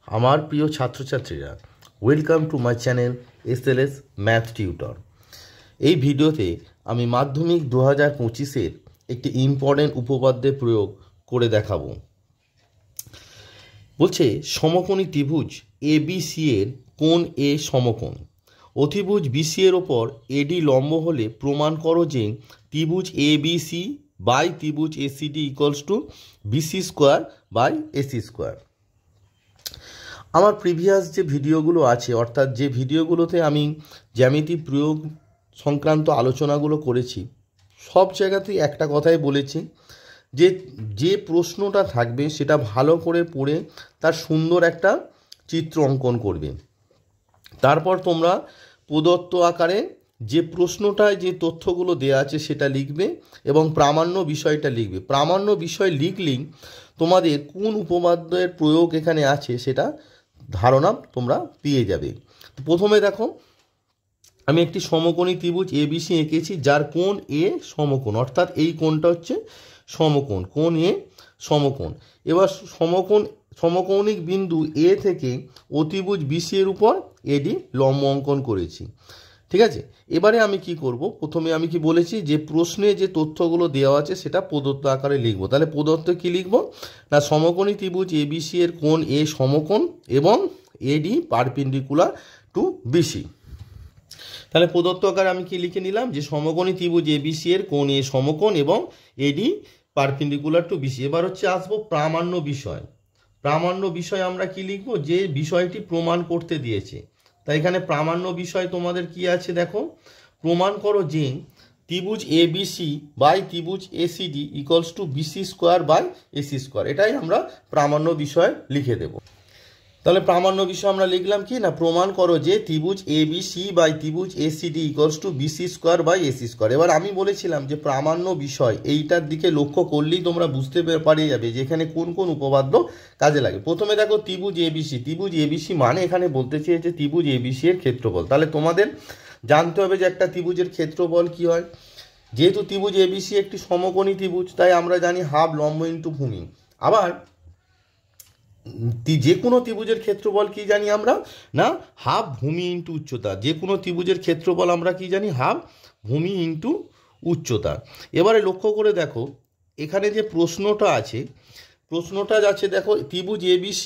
আমার প্রিয় ছাত্রছাত্রীরা, welcome to my channel SLS math tutor. এই ভিডিওতে আমি মাধ্যমিক 2025-এর একটি ইম্পর্টেন্ট উপপাদ্যের প্রয়োগ করে দেখাবো। বলছে সমকোণী ত্রিভুজ ABC এর কোণ A সমকোণ, অতিভুজ BC এর ওপর AD লম্ব হলে প্রমাণ করো যে ত্রিভুজ ABC বাই ত্রিভুজ ACD equals to BC square by AC square. আমার প্রিভিয়াস যে ভিডিওগুলো আছে, অর্থাৎ যে ভিডিওগুলোতে আমি জ্যামিতি প্রয়োগ সংক্রান্ত আলোচনাগুলো করেছি, সব জায়গাতেই একটা কথাই বলেছি যে যে প্রশ্নটা থাকবে সেটা ভালো করে পড়ে তার সুন্দর একটা চিত্র অঙ্কন করবে। তারপর তোমরা প্রদত্ত আকারে যে প্রশ্নটায় যে তথ্যগুলো দেওয়া আছে সেটা লিখবে এবং প্রামাণ্য বিষয়টা লিখবে। প্রামাণ্য বিষয় লিখলেই তোমাদের কোন উপপাদ্যের প্রয়োগ এখানে আছে সেটা ধারণা তোমরা পেয়ে যাবে। প্রথমে দেখো, আমি একটি সমকোণী ত্রিভুজ ABC এঁকেছি যার কোণ A সমকোণ, অর্থাৎ এই কোণটা হচ্ছে সমকোণ, কোণ A সমকোণ। এবার সমকৌণিক বিন্দু A থেকে অতিভুজ BC এর উপর AD লম্ব অঙ্কন করেছি। ঠিক আছে, এবারে আমি কি করব, প্রথমে আমি কি বলেছি যে প্রশ্নে যে তথ্যগুলো দেওয়া আছে সেটা প্রদত্ত আকারে লিখব। তাহলে প্রদত্ত কি লিখব না, সমকোণী ত্রিভুজ ABC এর কোণ A সমকোণ এবং AD পারপেন্ডিকুলার টু BC। তাহলে প্রদত্ত আকারে আমি কি লিখে নিলাম যে সমকোণী ত্রিভুজ ABC এর কোণ A সমকোণ এবং AD পারপেন্ডিকুলার টু BC। এবার হচ্ছে আসবো প্রামাণ্য বিষয়। প্রামাণ্য বিষয় আমরা কি লিখব, যে বিষয়টি প্রমাণ করতে দিয়েছে। তাই এখানে প্রামাণ্য বিষয় তোমাদের কি আছে দেখো, প্রমাণ করো যে ত্রিভুজ ABC বাই ত্রিভুজ ACD equals to BC square by AC square. এটাই আমরা প্রামাণ্য বিষয় লিখে দেব। তাহলে প্রামাণ্য বিষয় আমরা লিখলাম কি না, প্রমাণ করো যে ত্রিভুজ ABC বাই ত্রিভুজ ACD equals to BC square by AC square. এবার আমি বলেছিলাম যে প্রামাণ্য বিষয় এইটার দিকে লক্ষ্য করলেই তোমরা বুঝতে পারে যাবে যে এখানে কোন কোন উপপাদ্য কাজে লাগে। প্রথমে দেখো ত্রিভুজ ABC, ত্রিভুজ ABC মানে এখানে বলতে চেয়েছে ত্রিভুজ ABC এর ক্ষেত্রফল। তাহলে তোমাদের জানতে হবে যে একটা ত্রিভুজের ক্ষেত্রফল কি হয়। যেহেতু ত্রিভুজ ABC একটি সমকোণী ত্রিভুজ, তাই আমরা জানি হাফ লম্ব ইন্টু ভূমি। আবার যে কোনো ত্রিভুজের ক্ষেত্রফল কি জানি আমরা না, হাফ ভূমি ইন্টু উচ্চতা। যে কোনো ত্রিভুজের ক্ষেত্রফল আমরা কি জানি, হাফ ভূমি ইন্টু উচ্চতা। এবারে লক্ষ্য করে দেখো এখানে যে প্রশ্নটা আছে, প্রশ্নটা যাচ্ছে দেখো ত্রিভুজ ABC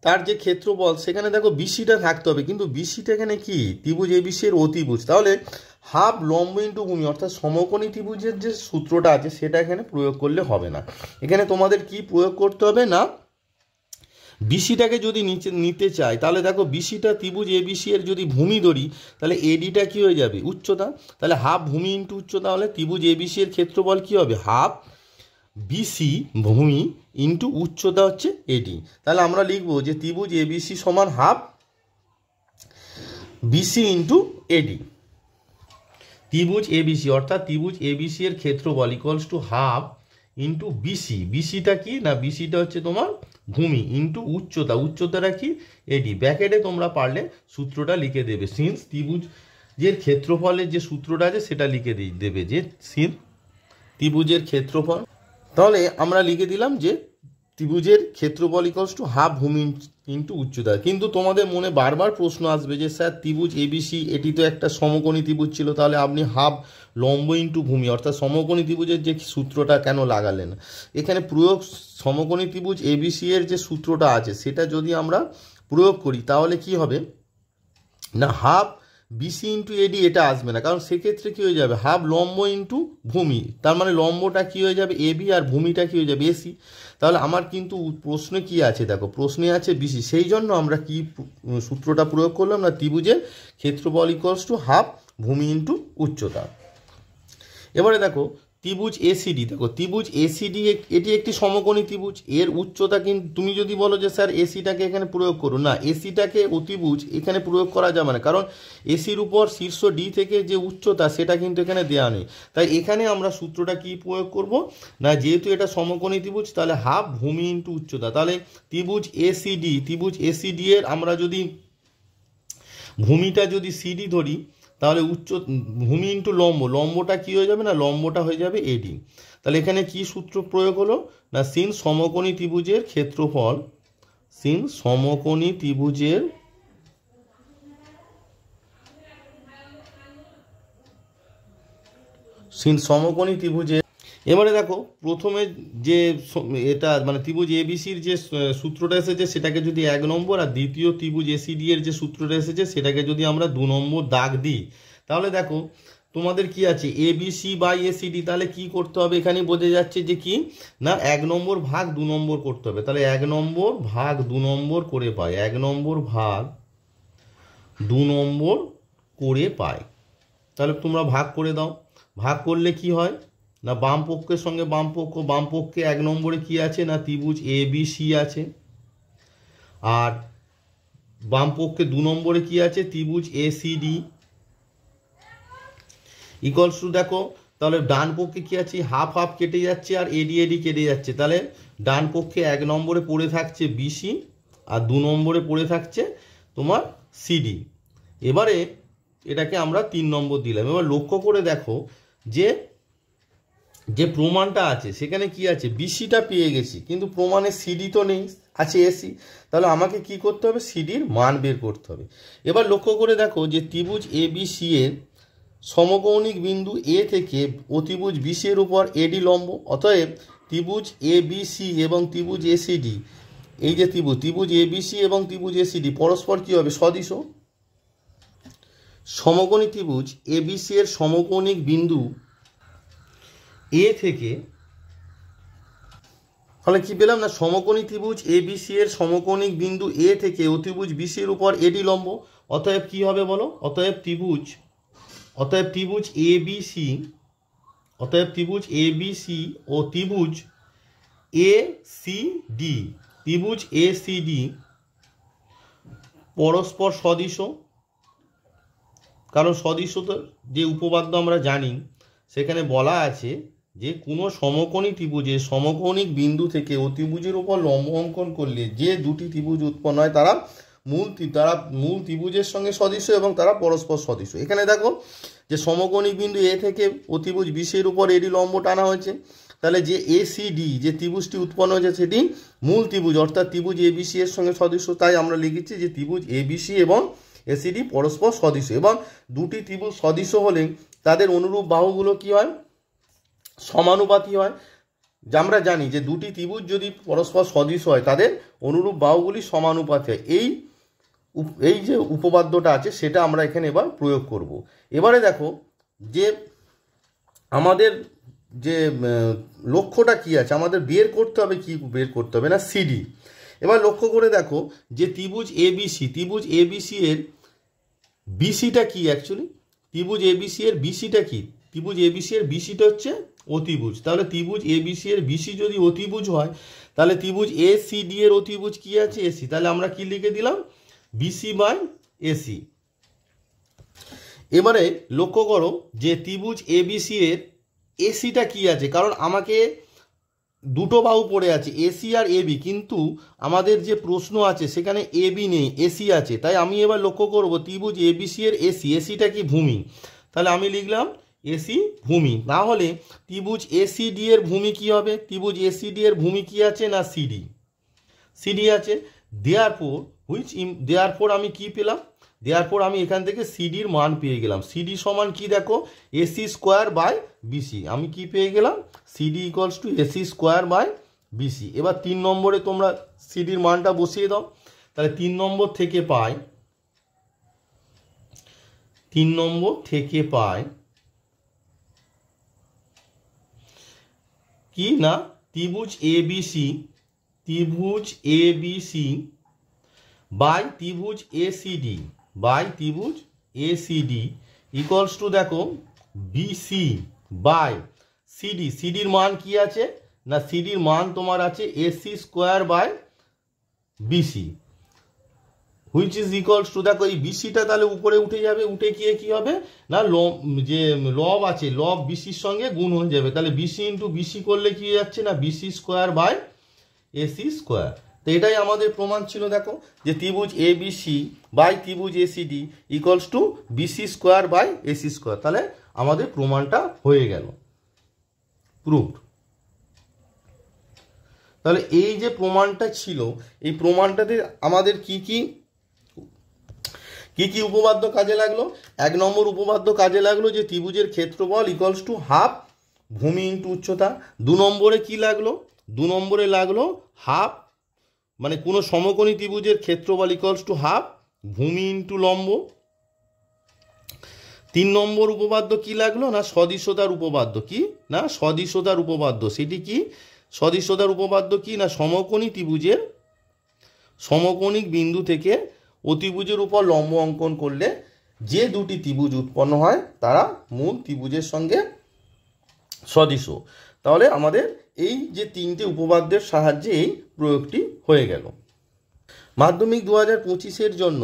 তার যে ক্ষেত্রফল সেখানে দেখো BCটা থাকতে হবে, কিন্তু BCটা এখানে কি ত্রিভুজ ABC এর অতিভুজ। তাহলে হাফ লম্ব ইন্টু ভূমি অর্থাৎ সমকোণী ত্রিভুজের যে সূত্রটা আছে সেটা এখানে প্রয়োগ করলে হবে না। এখানে তোমাদের কি প্রয়োগ করতে হবে না, BCটাকে যদি নিতে চাই তাহলে দেখো BCটা ত্রিভুজ ABC এর যদি ভূমি ধরি তাহলে ADটা কি হয়ে যাবে, উচ্চতা। তাহলে হাফ ভূমি ইন্টু উচ্চতা হলে ত্রিভুজ ABC এর ক্ষেত্রফল কি হবে, হাফ BC ভূমি ইন্টু উচ্চতা হচ্ছে AD। তাহলে আমরা লিখব যে ত্রিভুজ ABC সমান হাফ BC ইন্টু AD। ত্রিভুজ ABC অর্থাৎ ত্রিভুজ ABC এর ক্ষেত্রফল equals to half into BC। BCটা কি না, BCটা হচ্ছে তোমার ভূমি ইন্টু উচ্চতা, উচ্চতাটা কি AD। ব্র্যাকেটে তোমরা পারলে সূত্রটা লিখে দেবে, সিন্স ত্রিভুজের ক্ষেত্রফলের যে সূত্রটা আছে সেটা লিখে দেবে যে সিন ত্রিভুজের ক্ষেত্রফল। তাহলে আমরা লিখে দিলাম যে ত্রিভুজের ক্ষেত্রফল ইকুয়ালস টু হাফ ভূমি ইন্টু উচ্চতা। কিন্তু তোমাদের মনে বারবার প্রশ্ন আসবে যে স্যার ত্রিভুজ ABC এটি তো একটা সমকোণী ত্রিভুজ ছিল, তাহলে আপনি হাফ লম্ব ইন্টু ভূমি অর্থাৎ সমকোণী ত্রিভুজের যে সূত্রটা কেন লাগালেন। এখানে প্রয়োগ সমকোণী ত্রিভুজ ABC এর যে সূত্রটা আছে সেটা যদি আমরা প্রয়োগ করি তাহলে কি হবে না, হাফ BC ইন্টু AD এটা আসবে না, কারণ সেক্ষেত্রে কী হয়ে যাবে, হাফ লম্ব ইন্টু ভূমি, তার মানে লম্বটা কী হয়ে যাবে AB আর ভূমিটা কী হয়ে যাবে AC। তাহলে আমার কিন্তু প্রশ্নে কি আছে দেখো, প্রশ্নে আছে BC, সেই জন্য আমরা কি সূত্রটা প্রয়োগ করলাম না, ত্রিভুজের ক্ষেত্রফল ইকুয়ালস টু হাফ ভূমি ইন্টু উচ্চতা। এবারে দেখো ত্রিভুজ ACD, দেখো ত্রিভুজ ACD এটি একটি সমকোণী ত্রিভুজ, এর উচ্চতা কিন্তু তুমি যদি বলো যে স্যার ACটাকে এখানে প্রয়োগ করো, না ACটাকে অতিভুজ এখানে প্রয়োগ করা যাবে না, কারণ ACর উপর শীর্ষ D থেকে যে উচ্চতা সেটা কিন্তু এখানে দেওয়া নেই। তাই এখানে আমরা সূত্রটা কি প্রয়োগ করব না, যেহেতু এটা সমকোণী ত্রিভুজ তাহলে হাফ ভূমি ইন্টু উচ্চতা। তাহলে ত্রিভুজ ACD এর আমরা যদি ভূমিটা যদি CD ধরি তাহলে ভূমি ইন্টু লম্বটা কি হয়ে যাবে না, লম্বটা হয়ে যাবে AD। তাহলে এখানে কি সূত্র প্রয়োগ হলো না, সিন সমকোণী ত্রিভুজের ক্ষেত্রফল সিন সমকোণী ত্রিভুজের এবারে দেখো প্রথমে যে এটা মানে ত্রিভুজ এবিসির যে সূত্রটা এসেছে সেটাকে যদি 1 নম্বর, আর দ্বিতীয় ত্রিভুজ এসিডি এর যে সূত্রটা এসেছে সেটাকে যদি আমরা 2 নম্বর দাগ দিই, তাহলে দেখো তোমাদের কি আছে এবিসি বাই এসিডি, তাহলে কি করতে হবে এখানে বোঝা যাচ্ছে যে কি না 1 নম্বর ভাগ 2 নম্বর করতে হবে। তাহলে 1 নম্বর ভাগ 2 নম্বর করে পাই, 1 নম্বর ভাগ 2 নম্বর করে পাই। তাহলে তোমরা ভাগ করে দাও, ভাগ করলে কি হয় না বাম পক্ষের সঙ্গে বাম পক্ষে 1 নম্বরে কি আছে না ত্রিভুজ এবিসি আছে, আর বাম পক্ষে 2 নম্বরে কি আছে ত্রিভুজ এসিডি ইকুয়ালস টু দেখো তাহলে ডান পক্ষে কি আছে হাফ হাফ কেটে যাচ্ছে আর এডি এডি কেটে যাচ্ছে, তাহলে ডান পক্ষে 1 নম্বরে পড়ে থাকছে বিসি আর 2 নম্বরে পড়ে থাকছে তোমার সিডি। এবারে এটাকে আমরা 3 নম্বর দিলাম। এবার লক্ষ্য করে দেখো যে যে প্রমাণটা আছে সেখানে কি আছে বিসিটা পেয়ে গেছি, কিন্তু প্রমাণে সিডি তো নেই, আছে এসি। তাহলে আমাকে কি করতে হবে সিডির মান বের করতে হবে। এবার লক্ষ্য করে দেখো যে ত্রিভুজ এবিসি এর সমকৌণিক বিন্দু এ থেকে অতিভুজ বিসি এর উপর এডি লম্ব, অতএব ত্রিভুজ এবিসি এবং ত্রিভুজ এসিডি, এই যে ত্রিভুজ এবিসি এবং ত্রিভুজ এসিডি পরস্পর কি হবে সদিশ। সমকোণী ত্রিভুজ এবিসি এর সমকৌণিক বিন্দু এ থেকে, তাহলে কি পেলাম না সমকোণী ত্রিভুজ এবিসি এর সমকৌণিক বিন্দু এ থেকে অতিভুজ বিসি এর উপর এডি লম্ব, অতএব কি হবে বলো, অতএব ত্রিভুজ এবিসি ও ত্রিভুজ এসিডি পরস্পর সদিশ। কারণ সদিশতার যে উপপাদ্য আমরা জানি সেখানে বলা আছে যে কোনো সমকোণী ত্রিভুজের সমকৌণিক বিন্দু থেকে অতিভুজের উপর লম্ব অঙ্কন করলে যে দুটি ত্রিভুজ উৎপন্ন হয় তারা মূল ত্রিভুজের সঙ্গে সদৃশ এবং তারা পরস্পর সদৃশ। এখানে দেখো যে সমকোণী বিন্দু এ থেকে অতিভুজ বিসির উপর এডি লম্ব টানা হয়েছে, তাহলে যে এসিডি যে ত্রিভুজটি উৎপন্ন হয়েছে সেটি মূল ত্রিভুজ অর্থাৎ ত্রিভুজ এবিসি এর সঙ্গে সদৃশ। তাই আমরা লিখেছি যে ত্রিভুজ এবিসি এবং এসিডি পরস্পর সদৃশ, এবং দুটি ত্রিভুজ সদৃশ হলে তাদের অনুরূপ বাহুগুলো কি হয় সমানুপাতী হয়। আমরা জানি যে দুটি ত্রিভুজ যদি পরস্পর সদৃশ হয় তাদের অনুরূপ বাহুগুলি সমানুপাতী হয়। এই যে উপপাদ্যটা আছে সেটা আমরা এখানে এবার প্রয়োগ করব। এবারে দেখো যে আমাদের যে লক্ষ্যটা কি আছে, আমাদের বের করতে হবে না সিডি। এবার লক্ষ্য করে দেখো যে ত্রিভুজ এবিসি এর বিসিটা কি অ্যাকচুয়ালি, ত্রিভুজ এবিসি এর বিসিটা কি, ত্রিভুজ এবিসি এর বিসিটা হচ্ছে অতিভুজ। তাহলে ত্রিভুজ এবিসি এর বিসি যদি অতিভুজ হয় তাহলে ত্রিভুজ এসিডি এর অতিভুজ কি আছে এসি, তাহলে আমরা কি লিখে দিলাম বিসি বাই এসি। এবারে লক্ষ্য করো যে ত্রিভুজ এবিসি এর এসিটা কি আছে, কারণ আমাকে দুটো বাহু পড়ে আছে এসি আর এবি, কিন্তু আমাদের যে প্রশ্ন আছে সেখানে এবি নেই এসি আছে। তাই আমি এবার লক্ষ্য করব ত্রিভুজ এবিসি এর এসিটা কি ভূমি, তাহলে আমি লিখলাম এসি ভূমি। তাহলে ত্রিভুজ এসিডি এর ভূমি কি হবে, ত্রিভুজ এসিডি এর ভূমি কি আছে না সিডি আছে। দেয়ারফর আমি কি পেলাম, দেয়ারফর আমি এখান থেকে সিডির মান পেয়ে গেলাম। সিডি সমান কি দেখো এসি স্কোয়ার বাই বিসি, আমি কি পেয়ে গেলাম CD equals to AC square by BC. এবার 3 নম্বরে তোমরা সিডির মানটা বসিয়ে দাও, তাহলে 3 নম্বর থেকে পাই কি না ত্রিভুজ এবিসি বাই ত্রিভুজ এসিডি ইকুয়ালস টু দেখো বিসি বাই সিডি। সিডির মান কি আছে না সিডির মান তোমার আছে AC square by BC, which is equals to দেখো এই বিসিটা তাহলে উপরে উঠে যাবে, উঠে গিয়ে কি হবে না যে লব আছে লব বিসির সঙ্গে গুণ হয়ে যাবে, তাহলে বিসি ইন্টু বিসি করলে কি যাচ্ছে না BC square by AC square. তো এটাই আমাদের প্রমাণ ছিল। দেখো যে ত্রিভুজ এবিসি বাই ত্রিভুজ ACD equals to BC square by AC square, তাহলে আমাদের প্রমাণটা হয়ে গেল প্রুভড। তাহলে এই যে প্রমাণটা ছিল, এই প্রমাণটাতে আমাদের কি কি উপপাদ্য কাজে লাগলো? 1 নম্বর উপপাদ্য কাজে লাগলো যে ত্রিভুজের ক্ষেত্রফল ইকুয়ালস টু হাফ ভূমি ইন্টু উচ্চতা। 2 নম্বরে কি লাগলো? 2 নম্বরে লাগলো হাফ, মানে কোনো সমকোণী ত্রিভুজের ক্ষেত্রফল ইকুয়ালস টু হাফ ভূমি ইন্টু লম্ব। 3 নম্বর উপপাদ্য কি লাগলো? না সদৃশতার উপপাদ্য। কি না সদৃশতার উপপাদ্য? সেটি কি সদৃশতার উপপাদ্য? কি না সমকোণী ত্রিভুজের সমকোণিক বিন্দু থেকে অতিভুজের উপর লম্ব অঙ্কন করলে যে দুটি ত্রিভুজ উৎপন্ন হয় তারা মূল ত্রিভুজের সঙ্গে সদৃশ। তাহলে আমাদের এই যে 3টে উপপাদ্যের সাহায্যে এই প্রয়োগটি হয়ে গেল। মাধ্যমিক 2025-এর জন্য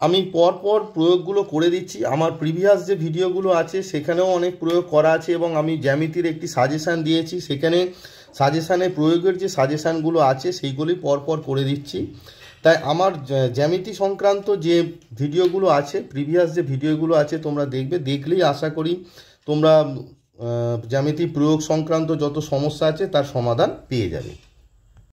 আমি পরপর প্রয়োগগুলো করে দিচ্ছি। আমার প্রিভিয়াস যে ভিডিওগুলো আছে সেখানেও অনেক প্রয়োগ করা আছে এবং আমি জ্যামিতির একটি সাজেশান দিয়েছি, সেখানে সাজেশানে প্রয়োগের যে সাজেশানগুলো আছে সেইগুলি পরপর করে দিচ্ছি। তাই আমার জ্যামিতি সংক্রান্ত যে ভিডিওগুলো আছে, প্রিভিয়াস যে ভিডিওগুলো আছে তোমরা দেখলেই আশা করি তোমরা জ্যামিতি প্রয়োগ সংক্রান্ত যত সমস্যা আছে তার সমাধান পেয়ে যাবে।